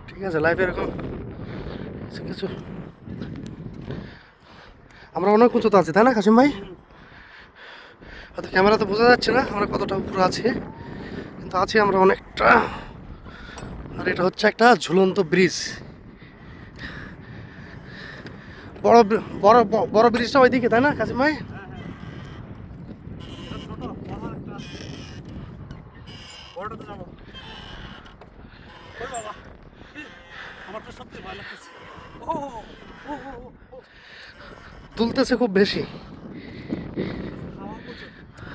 ঠিক আছে, লাইফে এরকম কিছু কিছু আমরা অনেক উঁচুতে আছি, তাই না কাশিম ভাই? হয়তো ক্যামেরাতে বোঝা যাচ্ছে না আমরা কতটা উপরে আছি, কিন্তু আছি আমরা অনেকটা। আর এটা হচ্ছে একটা ঝুলন্ত ব্রিজ। বড় বড় বড় ব্রিজটা ওইদিকে, তাই না কাশিম ভাই? তুলতেছে খুব বেশি।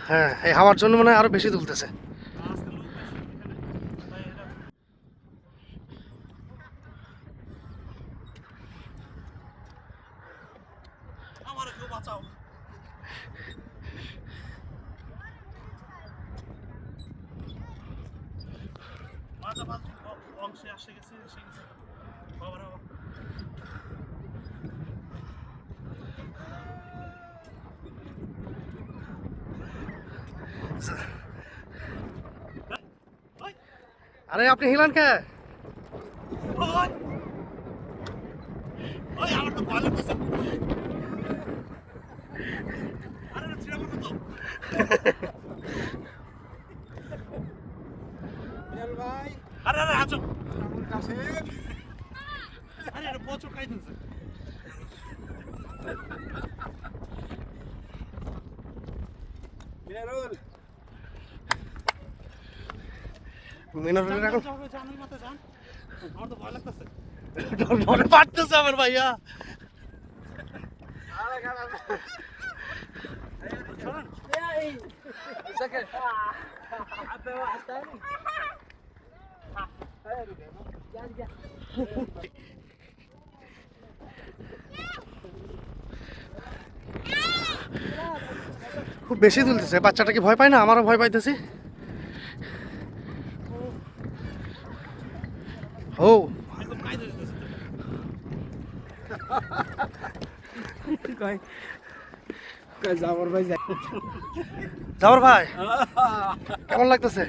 হ্যাঁ, এই হাওয়ার জন্য মনে হয় আরো বেশি তুলতেছে। অংশে আসে গেছে বাবার আরে আপনি হিলান কে? আমার তো ভয় লাগতেছে। আরে ছিড়া পড়বে তো। ভাই আরে আরে আছো আমার কাছে। আরে এটা প্রচুর খাইতেছে। মিনারুল মিনারুল এখন জানার মতো জান। আমার তো ভয় লাগতেছে। ডরে পারতেছে আমার ভাইয়া। আরে গানা এই সেকেন্ড আবে আস্তানি খুব বেশি তুলতেছে, বাচ্চাটা কি ভয় পায় না? আমারও ভয় পাইতেছি। ও একদম কাইদে দিতেছে। কয় কয় জাবর ভাই যাই। জাফর ভাই কেমন লাগতেছে?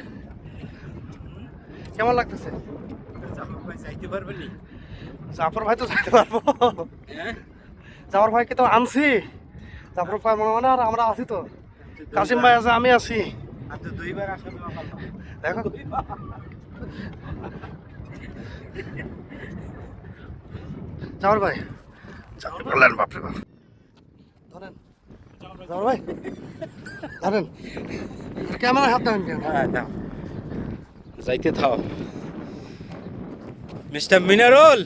কেমন লাগতেছে? জাবর ভাই যাইতে পারবে নি? জাফর ভাই তো যাইতে পারবো। হ্যাঁ জাফর ভাইকে তো আনছি, জাফর ভাই মনে আর আমরা আছি তো। কাশিম ভাই আছে, আমি আছি। আর তো দুইবার আসা দোয়া করলাম। দেখো জাফর ভাই, জাফর বললেন বাপরে বাপ। ধরেন জাফর ভাই, ধরেন ক্যামেরা হাত দেন কেন? হ্যাঁ দাও যাইতে থাও। মিস্টার মিনারুল,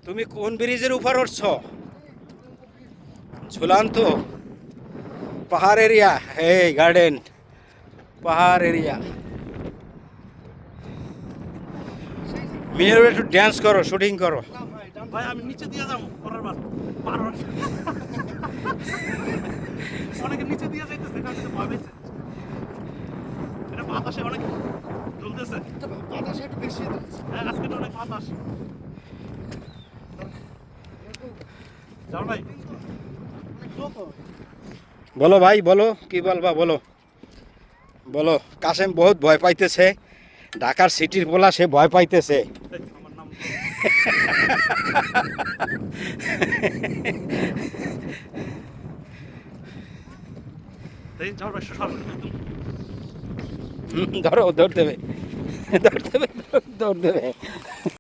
তুমি কোন ব্রিজের উপর উঠছ? ঝুলান্ত পাহাড় এরিয়া, এই গার্ডেন পাহাড় এরিয়া। মিনারুল একটু ড্যান্স করো, শুটিং করো। ভাই আমি নিচে দিয়ে যাবো পরের বার। পারবার অনেকে নিচে দিয়ে যাইতেছে, কারণ ভয় পেয়েছে। এটা বাতাসে অনেক দুলতেছে। বাতাসে একটু বেশি তুলছে। হ্যাঁ আজকে তো অনেক বাতাস। যাও ভাই বলো ভাই বলো, কি বলবা বলো বলো। কাসেম বহুত ভয় পাইতেছে, ঢাকার সিটির পোলা, সে ভয় পাইতেছে। আমার নাম যাও ভাই সর। ধরো, দৌড় দেবে, দৌড় দেবে, দৌড় দেবে।